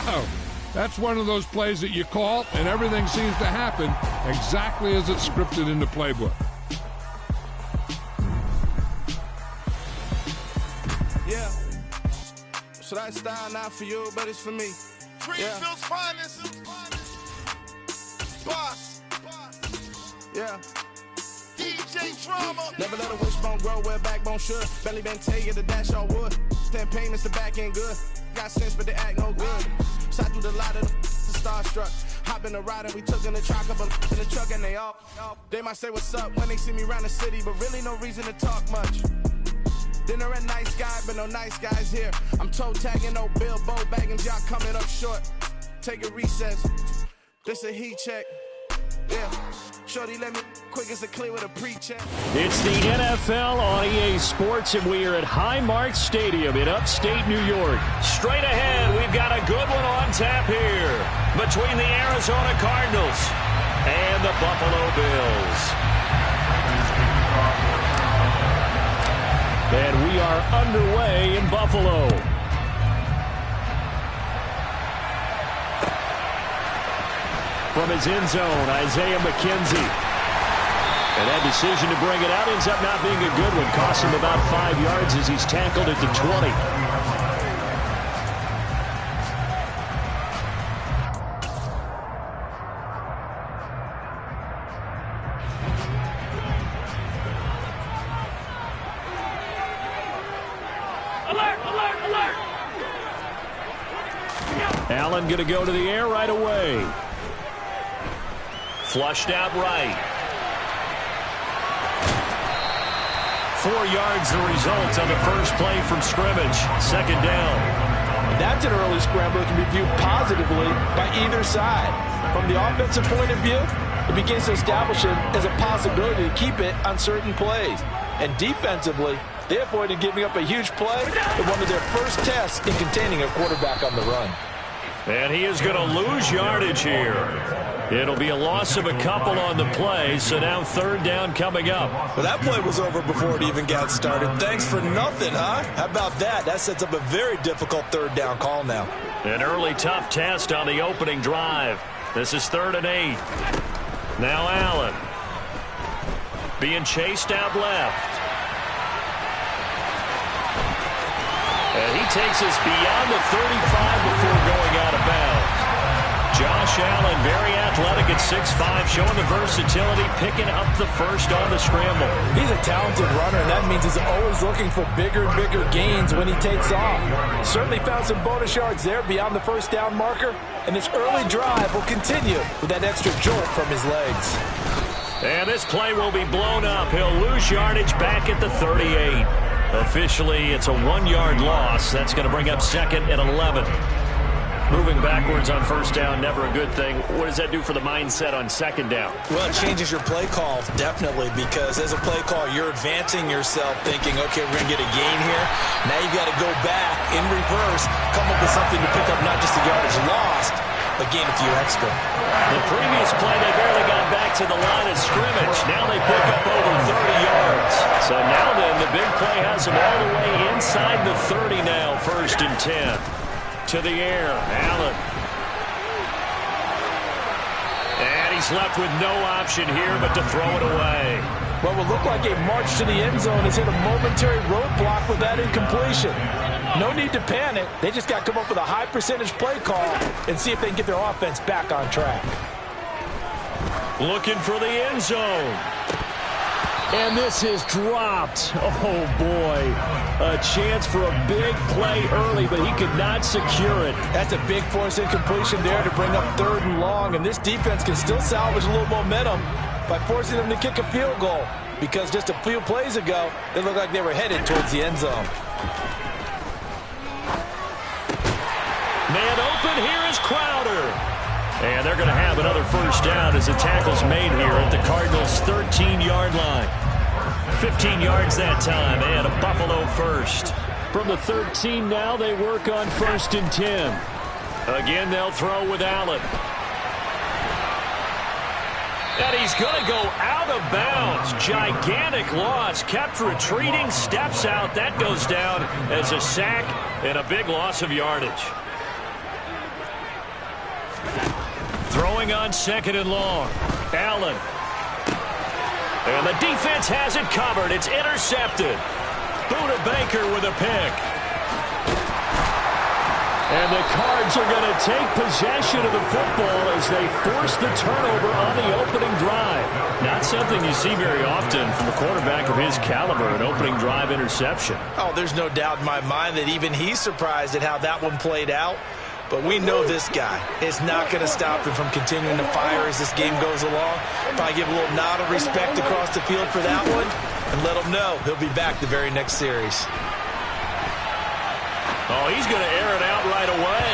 Wow! That's one of those plays that you call, and everything seems to happen exactly as it's scripted in the playbook. Yeah. So that style not for you, but it's for me. Greenfield's finest. Boss. Yeah. DJ Drama. Never let a wishbone grow where backbone should. Belly been tell you the dash all wood. 10 payments, the back end good. Got sense, but they act no good. Shot through the lot of the starstruck. Hop in the ride and we took in the truck up in the truck and they all. They might say what's up when they see me around the city, but really no reason to talk much. Dinner a nice guy, but no nice guys here. I'm toe tagging, no Bilbo bagging, y'all coming up short. Take a recess. This a heat check. Yeah. Shorty, let me quick as a clear with a pre-check. It's the NFL on EA Sports, and we are at Highmark Stadium in upstate New York. Straight ahead, we've got a good one on tap here between the Arizona Cardinals and the Buffalo Bills. And we are underway in Buffalo. From his end zone, Isaiah McKenzie. And that decision to bring it out ends up not being a good one. Cost him about 5 yards as he's tackled at the 20. Alert, alert, alert. Allen going to go to the air right away. Flushed out right. 4 yards the result on the first play from scrimmage. Second down. And that's an early scramble that can be viewed positively by either side. From the offensive point of view, it begins to establish it as a possibility to keep it on certain plays. And defensively, they avoided giving up a huge play in one of their first tests in containing a quarterback on the run. And he is going to lose yardage here. It'll be a loss of a couple on the play, so now third down coming up. Well, that play was over before it even got started. Thanks for nothing, huh? How about that? That sets up a very difficult third down call now. An early tough test on the opening drive. This is 3rd and 8. Now Allen. Being chased out left. And he takes us beyond the 35 before going out of bounds. Josh Allen, very athletic at 6'5", showing the versatility, picking up the first on the scramble. He's a talented runner, and that means he's always looking for bigger and bigger gains when he takes off. Certainly found some bonus yards there beyond the first down marker, and this early drive will continue with that extra jolt from his legs. And this play will be blown up. He'll lose yardage back at the 38. Officially, it's a 1-yard loss. That's going to bring up 2nd and 11. Moving backwards on first down, never a good thing. What does that do for the mindset on second down? Well, it changes your play call, definitely, because as a play call, you're advancing yourself thinking, okay, we're going to get a gain here. Now you've got to go back in reverse, come up with something to pick up not just the yardage lost, but gain a few extra. The previous play, they barely got back to the line of scrimmage. Now they pick up over 30 yards. So now then, the big play has them all the way inside the 30 now, 1st and 10. To the air, Allen. And he's left with no option here but to throw it away. What will look like a march to the end zone has hit a momentary roadblock with that incompletion. No need to panic. They just got to come up with a high percentage play call and see if they can get their offense back on track. Looking for the end zone. And this is dropped. Oh, boy. A chance for a big play early, but he could not secure it. That's a big force incompletion there to bring up 3rd and long, and this defense can still salvage a little momentum by forcing them to kick a field goal, because just a few plays ago, they looked like they were headed towards the end zone. Man open, here is Crowder. And they're going to have another first down as the tackle's made here at the Cardinals' 13-yard line. 15 yards that time, and a Buffalo first. From the 13 now, they work on 1st and 10. Again, they'll throw with Allen. And he's going to go out of bounds. Gigantic loss. Kept retreating, steps out. That goes down as a sack and a big loss of yardage. Throwing on 2nd and long. Allen. And the defense has it covered. It's intercepted. Buda Baker with a pick. And the Cards are going to take possession of the football as they force the turnover on the opening drive. Not something you see very often from a quarterback of his caliber, an opening drive interception. Oh, there's no doubt in my mind that even he's surprised at how that one played out. But we know this guy is not going to stop him from continuing to fire as this game goes along. Probably give a little nod of respect across the field for that one and let him know he'll be back the very next series. Oh, he's going to air it out right away.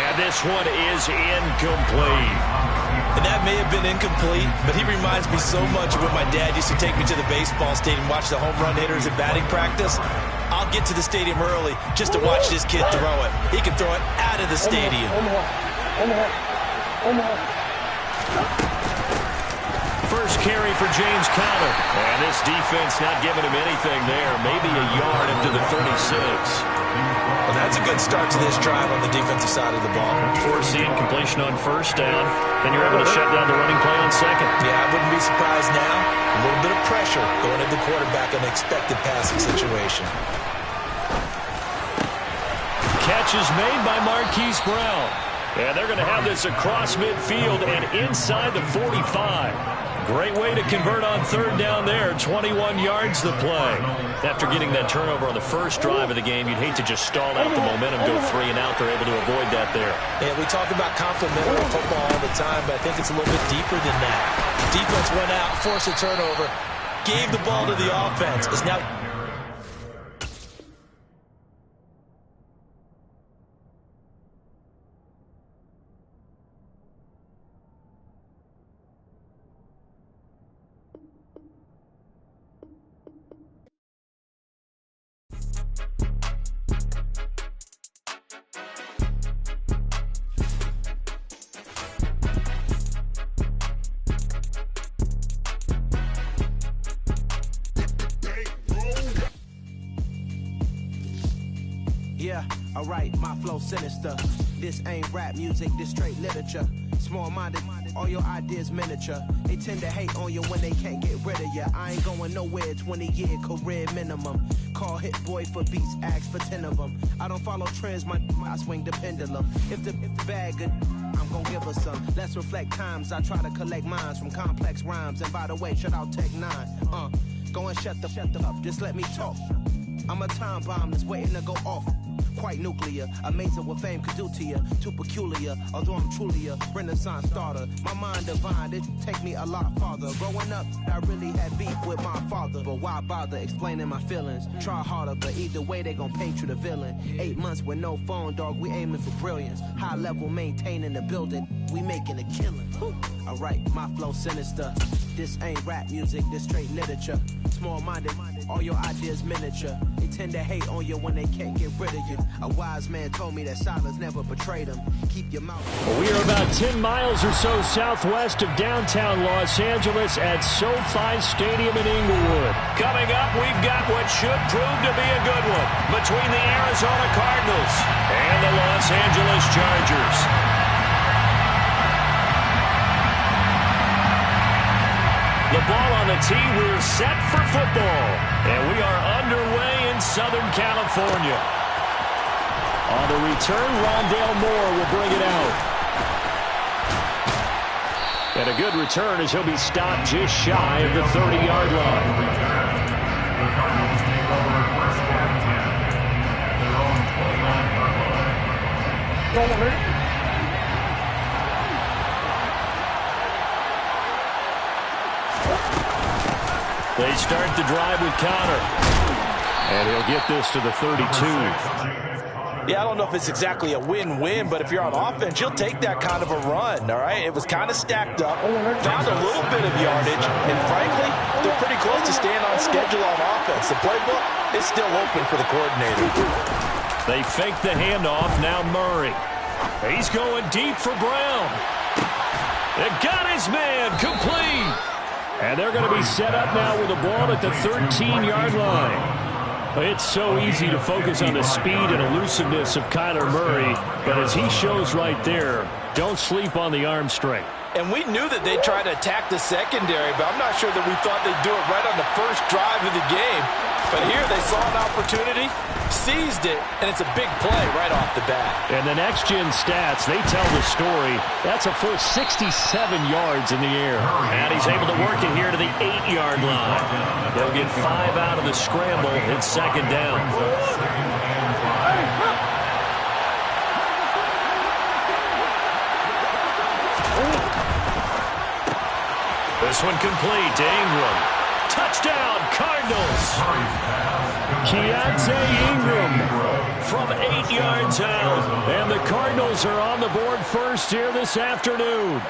And this one is incomplete. And that may have been incomplete, but he reminds me so much of when my dad used to take me to the baseball stadium and watch the home run hitters at batting practice. I'll get to the stadium early just to watch this kid throw it. He can throw it out of the stadium. First carry for James Conner. And this defense not giving him anything there. Maybe a yard up to the 36. Well, that's a good start to this drive on the defensive side of the ball. Forcing completion on 1st down. Then you're able to shut down the running play on 2nd. Yeah, I wouldn't be surprised now. A little bit of pressure going at the quarterback in an expected passing situation. Catch is made by Marquise Brown. And they're going to have this across midfield and inside the 45. Great way to convert on 3rd down there. 21 yards the play. After getting that turnover on the first drive of the game, you'd hate to just stall out the momentum, go 3 and out. They're able to avoid that there. Yeah, we talk about complementary football all the time, but I think it's a little bit deeper than that. Defense went out, forced a turnover, gave the ball to the offense. It's now... Yeah, alright, my flow sinister. This ain't rap music, this straight literature. Small-minded, all your ideas miniature. They tend to hate on you when they can't get rid of you. I ain't going nowhere, 20-year career minimum. Call hit boy for beats, ask for 10 of them. I don't follow trends, I swing the pendulum. If the bag good, I'm gonna give her some. Let's reflect times, I try to collect minds from complex rhymes. And by the way, shout out Tech 9. Go and shut the up, just let me talk. I'm a time bomb that's waiting to go off. Quite nuclear, amazing what fame could do to you. Too peculiar, although I'm truly a renaissance starter. My mind divine, it take me a lot farther. Growing up, I really had beef with my father. But why bother explaining my feelings? Try harder, but either way they gon' paint you the villain. 8 months with no phone, dog, we aiming for brilliance. High level maintaining the building, we making a killing. Alright, my flow sinister. This ain't rap music, this straight literature. Small-minded, all your ideas miniature. They tend to hate on you when they can't get rid of you. A wise man told me that silence never betrayed him. Keep your mouth. Well, we are about 10 miles or so southwest of downtown Los Angeles at SoFi Stadium in Inglewood. Coming up, we've got what should prove to be a good one between the Arizona Cardinals and the Los Angeles Chargers. The ball on the tee, we're set for football. And we are underway in Southern California. On the return, Rondale Moore will bring it out. And a good return as he'll be stopped just shy of the 30-yard line. They start the drive with Conner. And he'll get this to the 32. Yeah, I don't know if it's exactly a win-win, but if you're on offense, you'll take that kind of a run, all right? It was kind of stacked up, found a little bit of yardage, and frankly, they're pretty close to staying on schedule on offense. The playbook is still open for the coordinator. They fake the handoff, now Murray. He's going deep for Brown. They got his man, complete. And they're going to be set up now with the ball at the 13-yard line. It's so easy to focus on the speed and elusiveness of Kyler Murray, but as he shows right there, don't sleep on the arm strength. And we knew that they'd try to attack the secondary, but I'm not sure that we thought they'd do it right on the first drive of the game. But here they saw an opportunity, seized it, and it's a big play right off the bat. And the next-gen stats, they tell the story. That's a full 67 yards in the air. And he's able to work it here to the 8-yard line. They'll get 5 out of the scramble. It's second down. This one complete to Ingram. Touchdown, Cardinals. Keontae Ingram from 8 yards out. And the Cardinals are on the board first here this afternoon.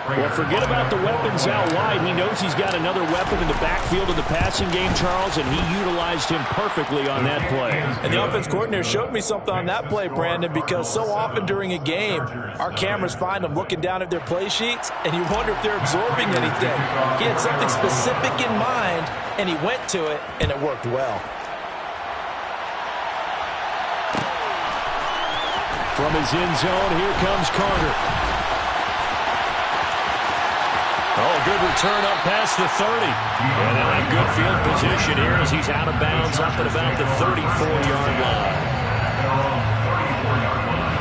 Well, forget about the weapons out wide. He knows he's got another weapon in the backfield of the passing game, Charles, and he utilized him perfectly on that play. And the offense coordinator showed me something on that play, Brandon, because so often during a game, our cameras find them looking down at their play sheets, and you wonder if they're absorbing anything. He had something specific in mind, and he went to it, and it worked well. From his end zone, here comes Carter. Oh, good return up past the 30. And now in good field position here as he's out of bounds up at about the 34-yard line.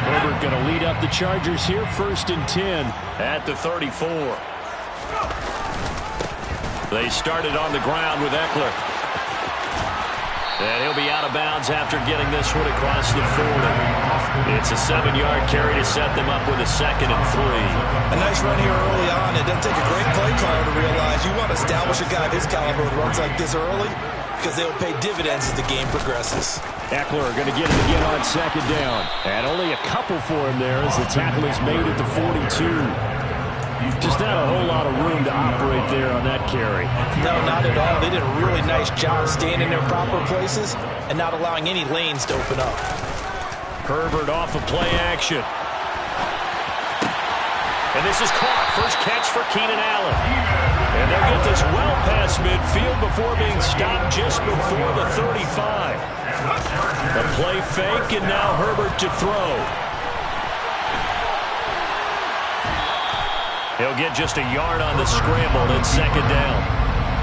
Herbert going to lead up the Chargers here, 1st and 10 at the 34. They started on the ground with Eckler. And he'll be out of bounds after getting this one across the 40. It's a 7-yard carry to set them up with a 2nd and 3. A nice run here early on. It doesn't take a great play caller to realize you want to establish a guy of his caliber with runs like this early because they will pay dividends as the game progresses. Eckler going to get it again on 2nd down. And only a couple for him there as the tackle is made at the 42. Just not a whole lot of room to operate there on that carry. No, not at all. They did a really nice job staying in their proper places and not allowing any lanes to open up. Herbert off of play action. And this is caught. First catch for Keenan Allen. And they'll get this well past midfield before being stopped just before the 35. The play fake, and now Herbert to throw. He'll get just a yard on the scramble and 2nd down.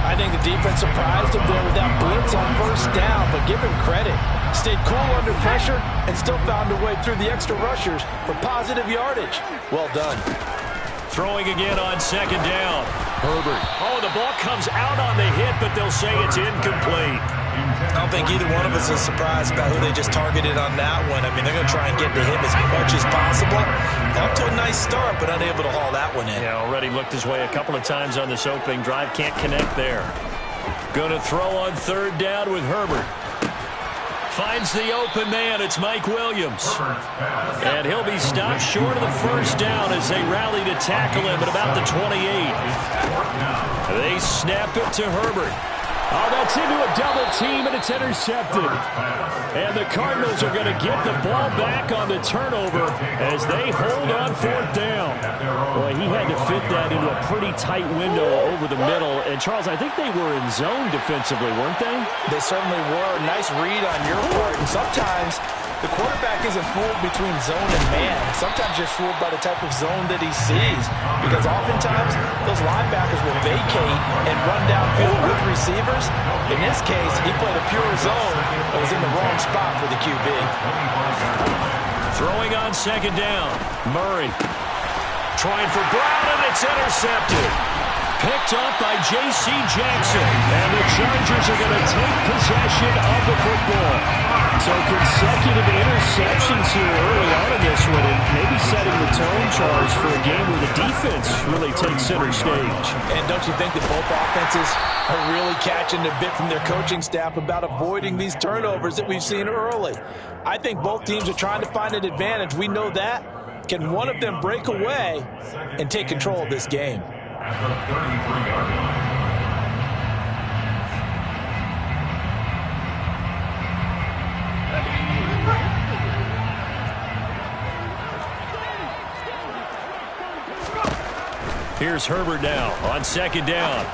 I think the defense surprised him there with that blitz on 1st down, but give him credit. Stayed cool under pressure and still found a way through the extra rushers for positive yardage. Well done. Throwing again on 2nd down. Herbert. Oh, the ball comes out on the hit, but they'll say it's incomplete. I don't think either one of us is surprised about who they just targeted on that one. I mean, they're going to try and get to him as much as possible. Off to a nice start, but unable to haul that one in. Yeah, already looked his way a couple of times on this opening drive. Can't connect there. Going to throw on 3rd down with Herbert. Finds the open man. It's Mike Williams. And he'll be stopped short of the 1st down as they rally to tackle him at about the 28. They snap it to Herbert. Oh, that's into a double team, and it's intercepted. And the Cardinals are going to get the ball back on the turnover as they hold on 4th down. Boy, he had to fit that into a pretty tight window over the middle. And, Charles, I think they were in zone defensively, weren't they? They certainly were. Nice read on your part. And sometimes the quarterback isn't fooled between zone and man. Sometimes you're fooled by the type of zone that he sees, because oftentimes those linebackers will vacate and run downfield with receivers. In this case, he played a pure zone that was in the wrong spot for the QB. Throwing on 2nd down. Murray trying for Brown, and it's intercepted. Picked up by J.C. Jackson. And the Chargers are going to take possession of the football. So consecutive interceptions here early on in this one, and maybe setting the tone, Charles, for a game where the defense really takes center stage. And don't you think that both offenses are really catching a bit from their coaching staff about avoiding these turnovers that we've seen early? I think both teams are trying to find an advantage. We know that. Can one of them break away and take control of this game? Here's Herbert now on 2nd down.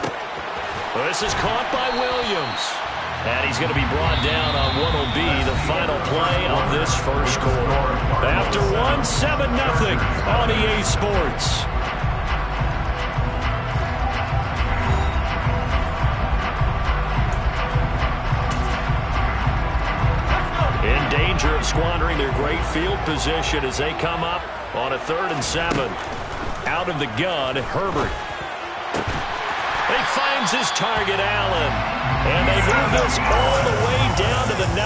This is caught by Williams. And he's going to be brought down on what will be the final play of this first quarter. After 7-0 on EA Sports. In danger of squandering their great field position as they come up on a 3rd and 7. Out of the gun, Herbert. He finds his target, Allen. And they move this all the way down to the 9.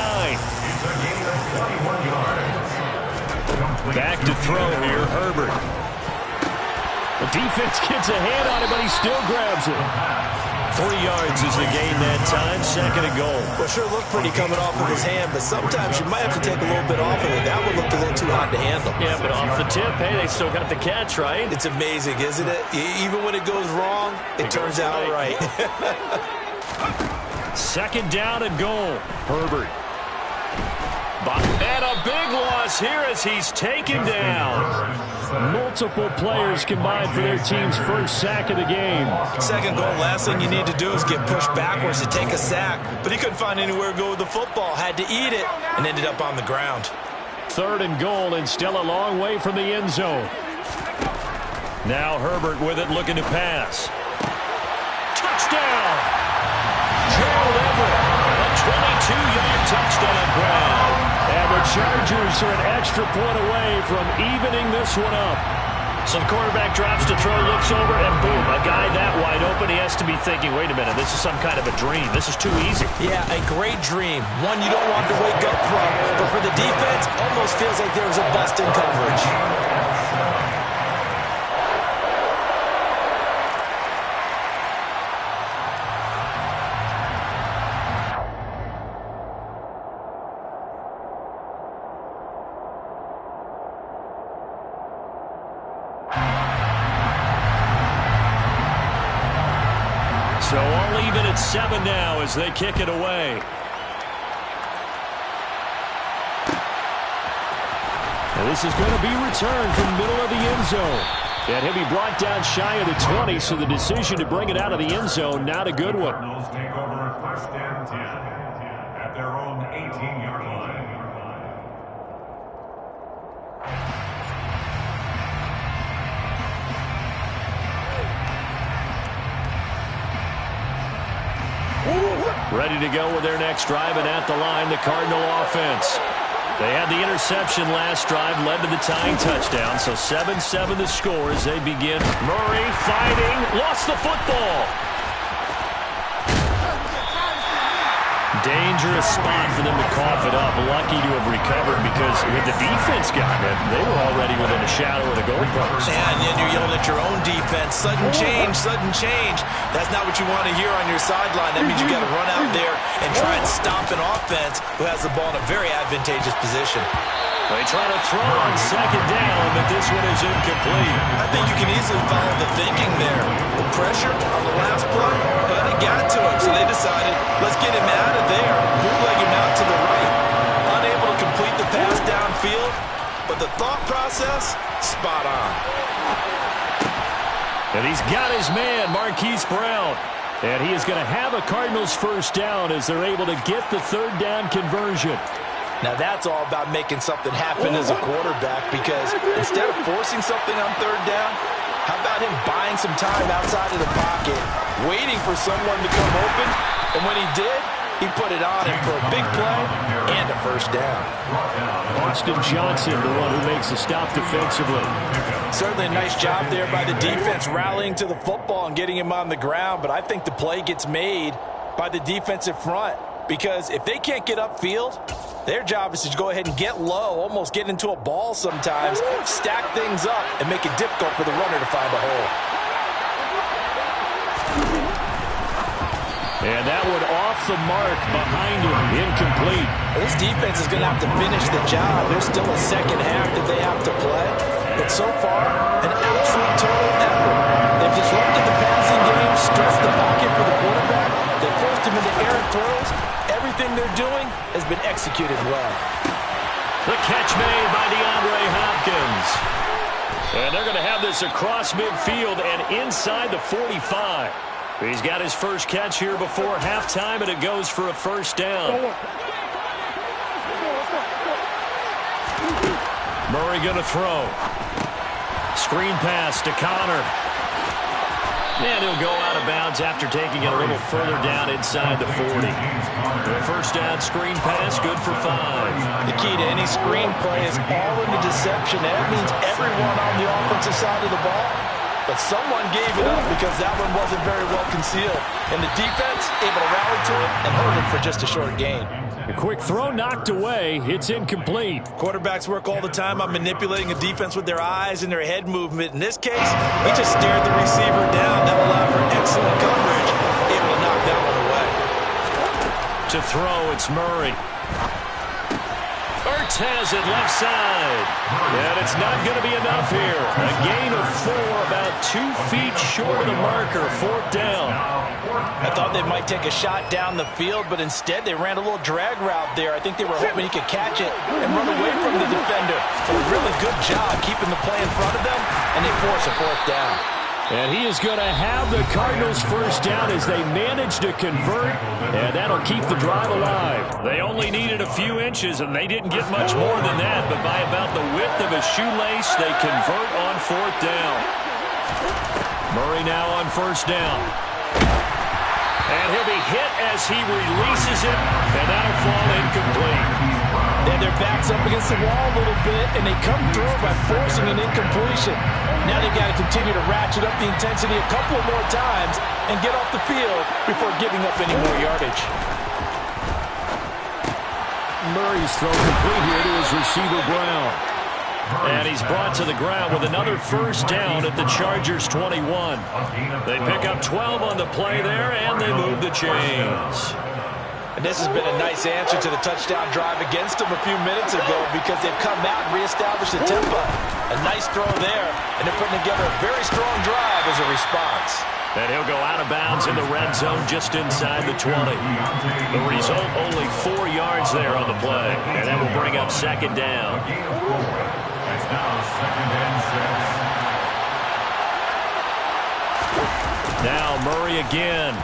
Back to throw here, Herbert. The defense gets a hand on it, but he still grabs it. 3 yards is the gain that time, 2nd and goal. Well, sure looked pretty coming off of his hand, but sometimes you might have to take a little bit off of it. That one looked a little too hot to handle. Yeah, but off the tip, hey, they still got the catch, right? It's amazing, isn't it? Even when it goes wrong, it turns out right. 2nd down and goal. Herbert. And a big loss here as he's taken down. Multiple players combined for their team's first sack of the game. 2nd goal, last thing you need to do is get pushed backwards to take a sack. But he couldn't find anywhere to go with the football. Had to eat it and ended up on the ground. 3rd and goal and still a long way from the end zone. Now Herbert with it, looking to pass. Touchdown! Gerald Everett, a 22-yard touchdown grab. And the Chargers are an extra point away from evening this one up. So the quarterback drops to throw, looks over, and boom, a guy that wide open, he has to be thinking, wait a minute, this is some kind of a dream. This is too easy. Yeah, a great dream. One you don't want to wake up from. But for the defense, almost feels like there was a bust in coverage. So all even at 7 now as they kick it away. And this is going to be returned from the middle of the end zone. And he'll be brought down shy of the 20, so the decision to bring it out of the end zone, not a good one. Cardinals take over 1st and 10 at their own 18-yard line. Ready to go with their next drive, and at the line, the Cardinal offense. They had the interception last drive, led to the tying touchdown, so 7-7 the score as they begin. Murray fighting, lost the football. Dangerous spot for them to cough it up. Lucky to have recovered because with the defense gotten it, they were already within a shadow of the goalpost. And then you're yelling at your own defense. Sudden change, sudden change. That's not what you want to hear on your sideline. That means you got to run out there and try and stop an offense who has the ball in a very advantageous position. They try to throw on 2nd down, but this one is incomplete. I think you can easily follow the thinking there. The pressure on the last play, but it got to him, so they decided, let's get him out of there, bootleg him out to the right. Unable to complete the pass downfield, but the thought process, spot on. And he's got his man, Marquise Brown. And he is going to have a Cardinals first down as they're able to get the 3rd down conversion. Now that's all about making something happen as a quarterback, because instead of forcing something on 3rd down, how about him buying some time outside of the pocket, waiting for someone to come open, and when he did, he put it on him for a big play and a first down. Austin Johnson, the one who makes the stop defensively. Certainly a nice job there by the defense rallying to the football and getting him on the ground, but I think the play gets made by the defensive front, because if they can't get upfield, their job is to go ahead and get low, almost get into a ball sometimes, stack things up, and make it difficult for the runner to find a hole. And that one off the mark behind him, incomplete. This defense is going to have to finish the job. There's still a 2nd half that they have to play. But so far, an absolute total effort. They've disrupted the passing game, stressed the pocket for the quarterback. They forced him into errant throws. Everything they're doing has been executed well. The catch made by DeAndre Hopkins. And they're going to have this across midfield and inside the 45. He's got his first catch here before halftime, and it goes for a first down. Murray going to throw. Screen pass to Connor. And he'll go out of bounds after taking it a little further down inside the 40. The first down screen pass, good for 5. The key to any screen play is all in the deception. That means everyone on the offensive side of the ball. But someone gave it up because that one wasn't very well concealed. And the defense able to rally to it and hold it for just a short gain. A quick throw knocked away. It's incomplete. Quarterbacks work all the time on manipulating a defense with their eyes and their head movement. In this case, he just stared the receiver down. That allowed for excellent coverage. Able to knock that one away. To throw, it's Murray. Ertz has it left side. And it's not going to be enough here. A gain of 4, about 2 feet short of the marker. 4th down. I thought they might take a shot down the field, but instead they ran a little drag route there. I think they were hoping he could catch it and run away from the defender. So a really good job keeping the play in front of them, and they force a 4th down. And he is going to have the Cardinals first down as they manage to convert, and that'll keep the drive alive. They only needed a few inches, and they didn't get much more than that, but by about the width of a shoelace, they convert on 4th down. Murray now on first down. And he'll be hit as he releases it, and that'll fall incomplete. They have their backs up against the wall a little bit, and they come through by forcing an incompletion. Now they've got to continue to ratchet up the intensity a couple of more times and get off the field before giving up any more yardage. Murray's throw complete here to his receiver, Brown. And he's brought to the ground with another first down at the Chargers' 21. They pick up 12 on the play there, and they move the chains. And this has been a nice answer to the touchdown drive against them a few minutes ago because they've come out and reestablished the tempo. A nice throw there, and they're putting together a very strong drive as a response. And he'll go out of bounds in the red zone just inside the 20. The result, only 4 yards there on the play. And that will bring up second down. It's now 2nd and 6. Now Murray again.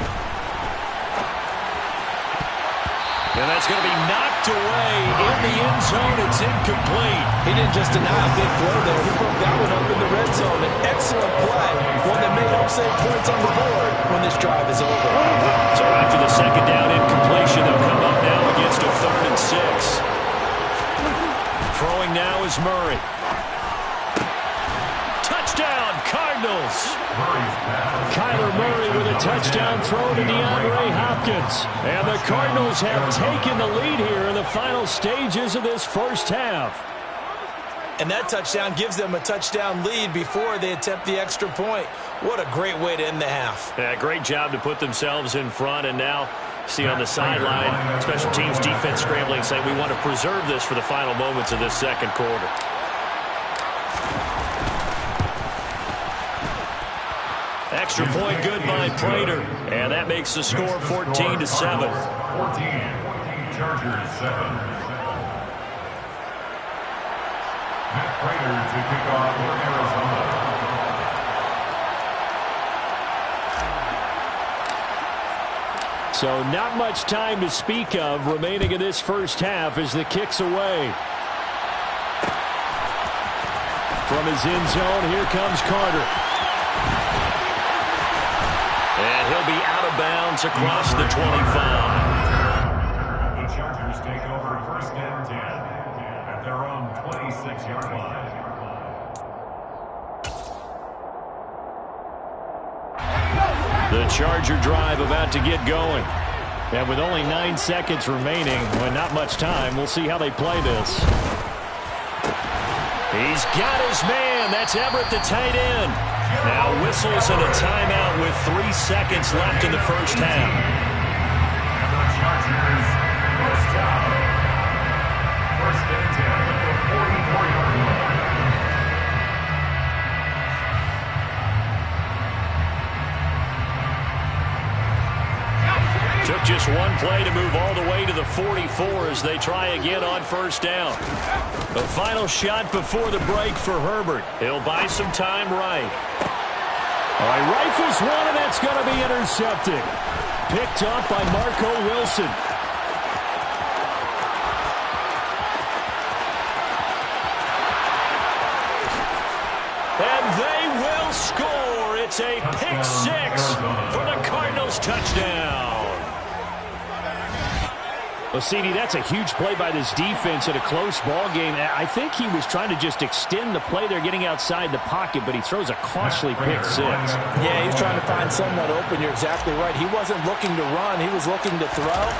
And that's going to be knocked away in the end zone. It's incomplete. He didn't just deny a big throw there. He broke that one up in the red zone. An excellent play. One that may help save points on the board when this drive is over. So after the second down incompletion, they'll come up now against a 3rd and 6. Throwing now is Murray. Touchdown, Cardinals. Kyler Murray with a touchdown throw to DeAndre Hopkins. And the Cardinals have taken the lead here in the final stages of this first half. And that touchdown gives them a touchdown lead before they attempt the extra point. What a great way to end the half. Yeah, great job to put themselves in front, and now see on the sideline, special teams defense scrambling, saying we want to preserve this for the final moments of this second quarter. Extra point good by Prater, and that makes the score 14-7. 14, Chargers 7. Matt Prater to kick off for Arizona. So not much time to speak of remaining in this first half as the kick's away. From his end zone, here comes Carter. And he'll be out of bounds across the 25. The Chargers take over 1st and 10 at their own 26-yard line. The Charger drive about to get going. And with only 9 seconds remaining, when not much time, we'll see how they play this. He's got his man. That's Everett, the tight end. Now whistles and a timeout with 3 seconds left in the first half. And the Chargers first down. 1st and 10 at the 44-yard line. Took just one play to move all the way to the 44 as they try again on first down. The final shot before the break for Herbert. He'll buy some time right. All right, rifles one, and that's going to be intercepted. Picked up by Marco Wilson. And they will score. It's a pick six for the Cardinals touchdown. Well, CD, that's a huge play by this defense in a close ball game. I think he was trying to just extend the play there, getting outside the pocket, but he throws a costly pick six. Yeah, he was trying to find someone open. You're exactly right. He wasn't looking to run. He was looking to throw.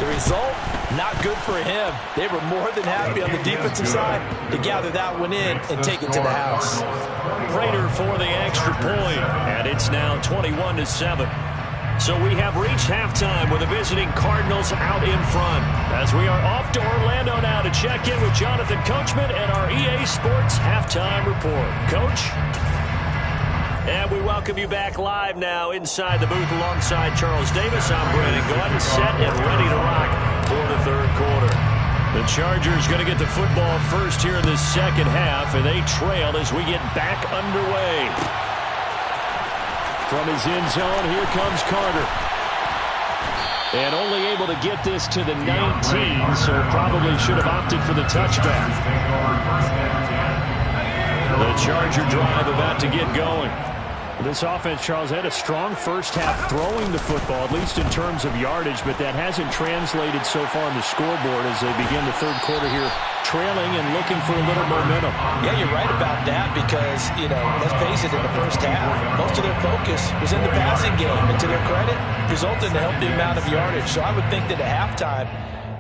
The result, not good for him. They were more than happy on the defensive side to gather that one in and take it to the house. Prater for the extra point, and it's now 21-7. So we have reached halftime with the visiting Cardinals out in front. As we are off to Orlando now to check in with Jonathan Coachman and our EA Sports Halftime Report. Coach? And we welcome you back live now inside the booth alongside Charles Davis. I'm Brandon Gordon, set and ready to rock for the third quarter. The Chargers going to get the football first here in the second half, and they trail as we get back underway. From his end zone, here comes Carter. And only able to get this to the 19, so probably should have opted for the touchback. The Charger drive about to get going. This offense, Charles, had a strong first half throwing the football, at least in terms of yardage, but that hasn't translated so far on the scoreboard as they begin the third quarter here, trailing and looking for a little momentum. Yeah, you're right about that because, let's face it, in the first half, most of their focus was in the passing game. And to their credit, resulted in a healthy amount of yardage. So I would think that at halftime,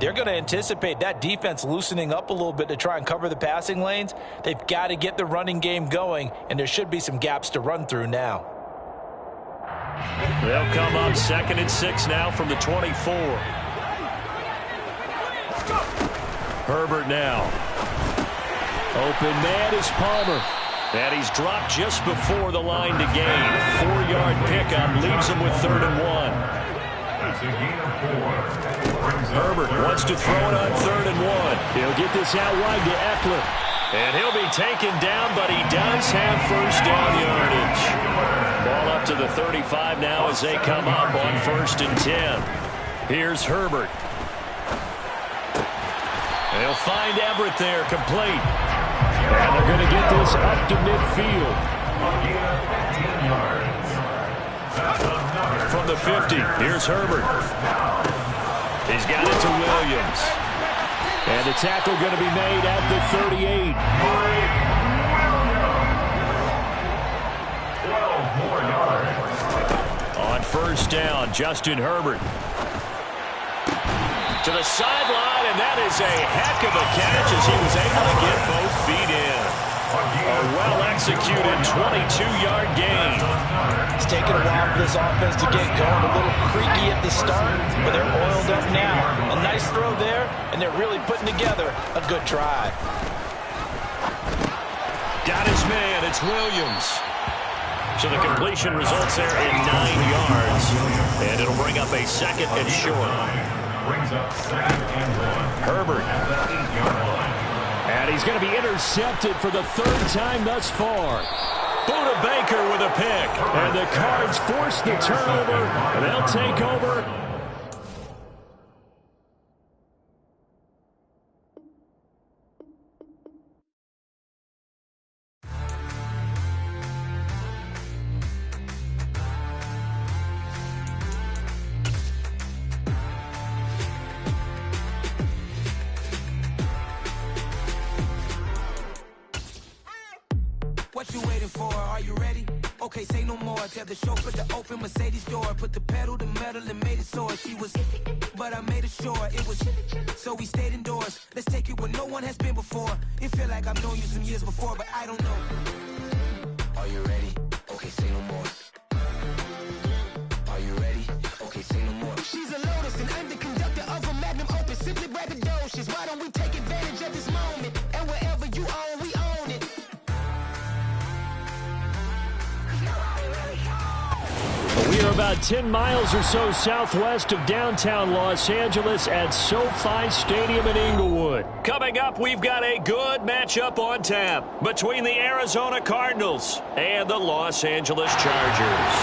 they're going to anticipate that defense loosening up a little bit to try and cover the passing lanes. They've got to get the running game going, and there should be some gaps to run through now. They'll come up 2nd and 6 now from the 24. Herbert now. Open man is Palmer. And he's dropped just before the line to gain. 4-yard pickup leaves him with 3rd and 1. Herbert wants to throw it on 3rd and 1. He'll get this out wide to Eckler. And he'll be taken down, but he does have first down yardage. Ball up to the 35 now as they come up on 1st and 10. Here's Herbert. They'll find Everett there, complete. And they're going to get this up to midfield. From the 50, here's Herbert. He's got it to Williams. And the tackle going to be made at the 38. 12 more yards. On first down, Justin Herbert. To the sideline, and that is a heck of a catch as he was able to get both feet in. A well-executed 22-yard gain. It's taken a while for this offense to get going. A little creaky at the start, but they're oiled up now. A nice throw there, and they're really putting together a good drive. Got his man. It's Williams. So the completion results there in 9 yards. And it'll bring up a 2nd and short. Brings up 2nd and 1. Herbert. And he's going to be intercepted for the 3rd time thus far. Buda Baker with a pick. And the Cards force the turnover. And they'll take over. What you waiting for? Are you ready? Okay, say no more. Tell the chauffeur to open Mercedes door. Put the pedal to metal and made it soar. She was, but I made it sure it was. So we stayed indoors. Let's take it where no one has been before. It feel like I've known you some years before, but I don't know. Are you ready? Okay, say no more. Are you ready? Okay, say no more. She's a Lotus, an underconductor of a Magnum Opus. Simply braggadocious. Why don't we take advantage of this moment? And wherever you own, we own it. We are about 10 miles or so southwest of downtown Los Angeles at SoFi Stadium in Inglewood. Coming up, we've got a good matchup on tap between the Arizona Cardinals and the Los Angeles Chargers.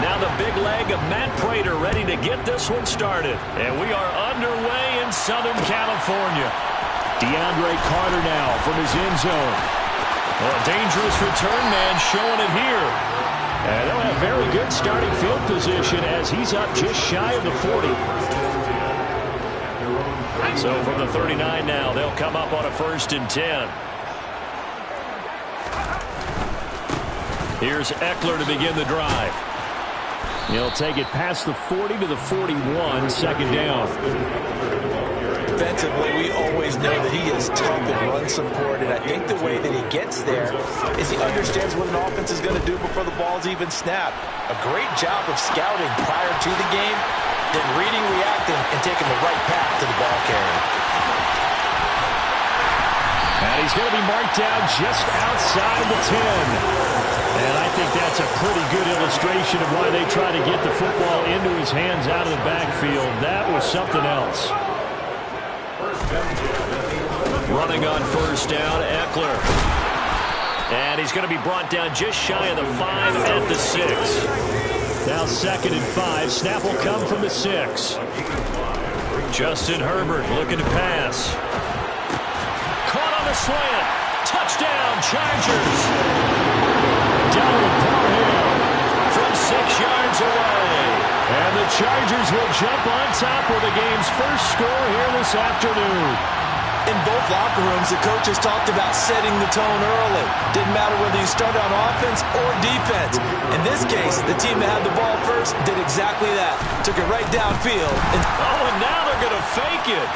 Now the big leg of Matt Prater ready to get this one started. And we are underway in Southern California. DeAndre Carter now from his end zone. Well, a dangerous return man showing it here. And they'll have very good starting field position as he's up just shy of the 40. So from the 39 now, they'll come up on a 1st and 10. Here's Eckler to begin the drive. He'll take it past the 40 to the 41, 2nd down. Defensively, we always know that he is tough in run support, and I think the way that he gets there is he understands what an offense is going to do before the ball's even snapped. A great job of scouting prior to the game, then reading, reacting, and taking the right path to the ball carrier. And he's going to be marked down just outside the 10. And I think that's a pretty good illustration of why they try to get the football into his hands out of the backfield. That was something else. Running on 1st down, Eckler. And he's going to be brought down just shy of the 5 at the 6. Now 2nd and 5. Snap will come from the 6. Justin Herbert looking to pass. Caught on the slant. Touchdown, Chargers. Donald Parham from 6 yards away. And the Chargers will jump on top with the game's first score here this afternoon. In both locker rooms, the coaches talked about setting the tone early. Didn't matter whether you started on offense or defense. In this case, the team that had the ball first did exactly that. Took it right downfield. And now they're going to fake it.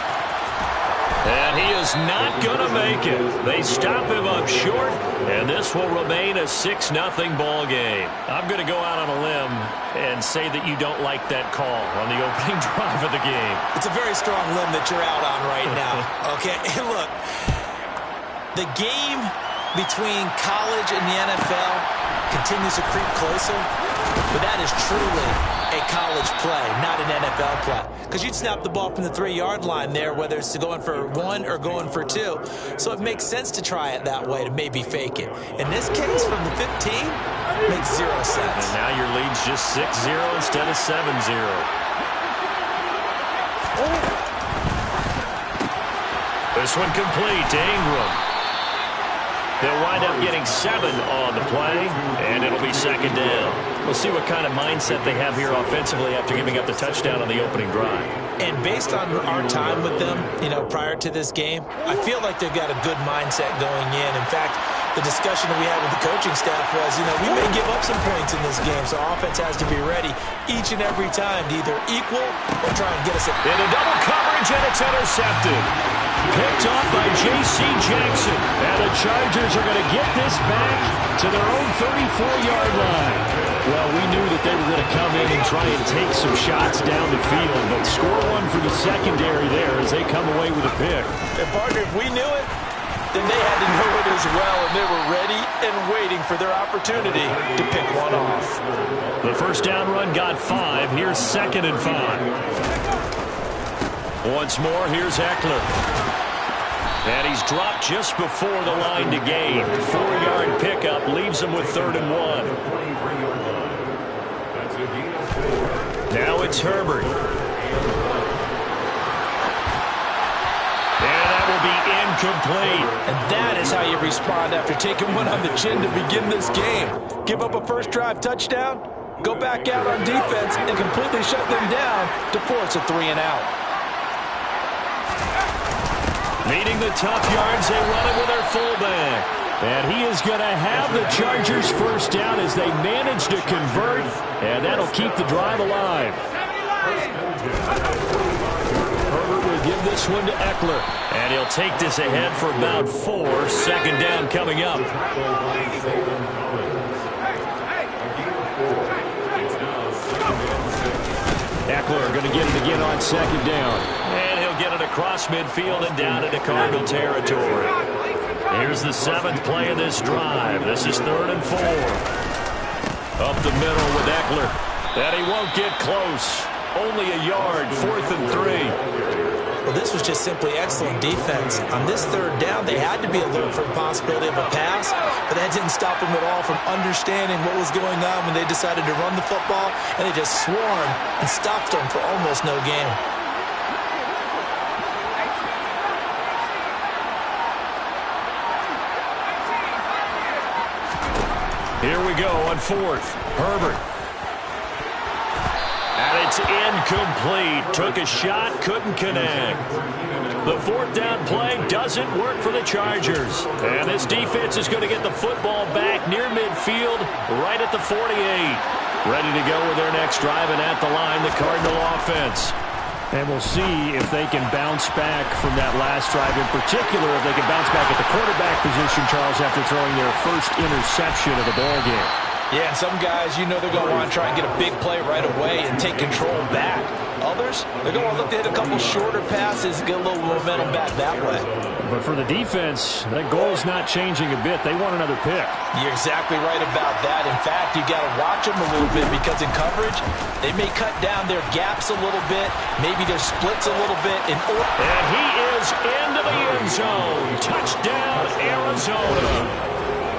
And he is not going to make it. They stop him up short, and this will remain a 6-0 ball game. I'm going to go out on a limb and say that you don't like that call on the opening drive of the game. It's a very strong limb that you're out on right now. Okay, and look, the game between college and the NFL continues to creep closer, but that is truly a college play, not an NFL play. Because you'd snap the ball from the 3-yard line there, whether it's going for 1 or going for 2. So it makes sense to try it that way to maybe fake it. In this case, from the 15, makes 0 sense. And now your lead's just 6-0 instead of 7-0. This one complete to Ingram. They'll wind up getting 7 on the play, and it'll be 2nd down. We'll see what kind of mindset they have here offensively after giving up the touchdown on the opening drive. And based on our time with them, prior to this game, I feel like they've got a good mindset going in. In fact, the discussion that we had with the coaching staff was, we may give up some points in this game, so offense has to be ready each and every time to either equal or try and get us a... In a double coverage, and it's intercepted. Picked off by J.C. Jackson. And the Chargers are going to get this back to their own 34-yard line. Well, we knew that they were going to come in and try and take some shots down the field, but score one for the secondary there as they come away with a pick. And partner, if we knew it, then they had to know it as well, and they were ready and waiting for their opportunity to pick one off. The 1st down run got 5. Here's 2nd and 5. Once more, here's Eckler. And he's dropped just before the line to gain. 4-yard pickup leaves him with 3rd and 1. Now it's Herbert. And that will be incomplete. And that is how you respond after taking one on the chin to begin this game. Give up a first drive touchdown, go back out on defense, and completely shut them down to force a 3-and-out. Needing the tough yards, they run it with their fullback. And he is going to have the Chargers 1st down as they manage to convert, and that'll keep the drive alive. Herbert will give this one to Eckler. And he'll take this ahead for about 4. 2nd down coming up. Eckler going to get it again on 2nd down. And he'll get it across midfield and down into Cardinal territory. Here's the 7th play of this drive. This is 3rd and 4. Up the middle with Eckler. And he won't get close. Only a yard, 4th and 3. Well, this was just simply excellent defense. On this 3rd down, they had to be alert for the possibility of a pass, but that didn't stop them at all from understanding what was going on when they decided to run the football, and they just swarmed and stopped them for almost no gain. Here we go on 4th. Herbert. And it's incomplete. Took a shot, couldn't connect. The 4th down play doesn't work for the Chargers. And this defense is going to get the football back near midfield, right at the 48. Ready to go with their next drive, and at the line, the Cardinal offense. And we'll see if they can bounce back from that last drive, in particular if they can bounce back at the quarterback position, Charles, after throwing their first interception of the ballgame. Yeah, and some guys, you know they're going to want to try and get a big play right away and take control back. Others, they're going to look to hit a couple shorter passes and get a little momentum back that way. But for the defense, that goal's not changing a bit. They want another pick. You're exactly right about that. In fact, you got to watch them a little bit because in coverage, they may cut down their gaps a little bit, maybe their splits a little bit. And he is into the end zone. Touchdown, Arizona.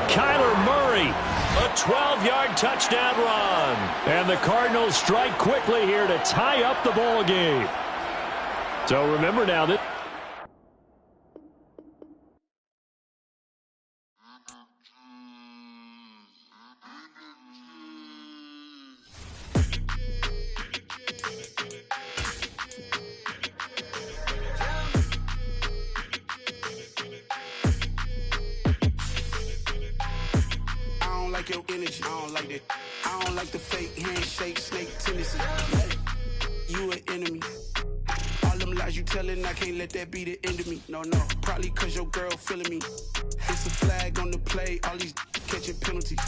Kyler Murray, a 12-yard touchdown run. And the Cardinals strike quickly here to tie up the ball game. So remember now that your energy. I don't like that. I don't like the fake handshake, snake tendency. You an enemy. All them lies you telling, I can't let that be the end of me. No, probably cause your girl feeling me. It's a flag on the play, all these catching penalties.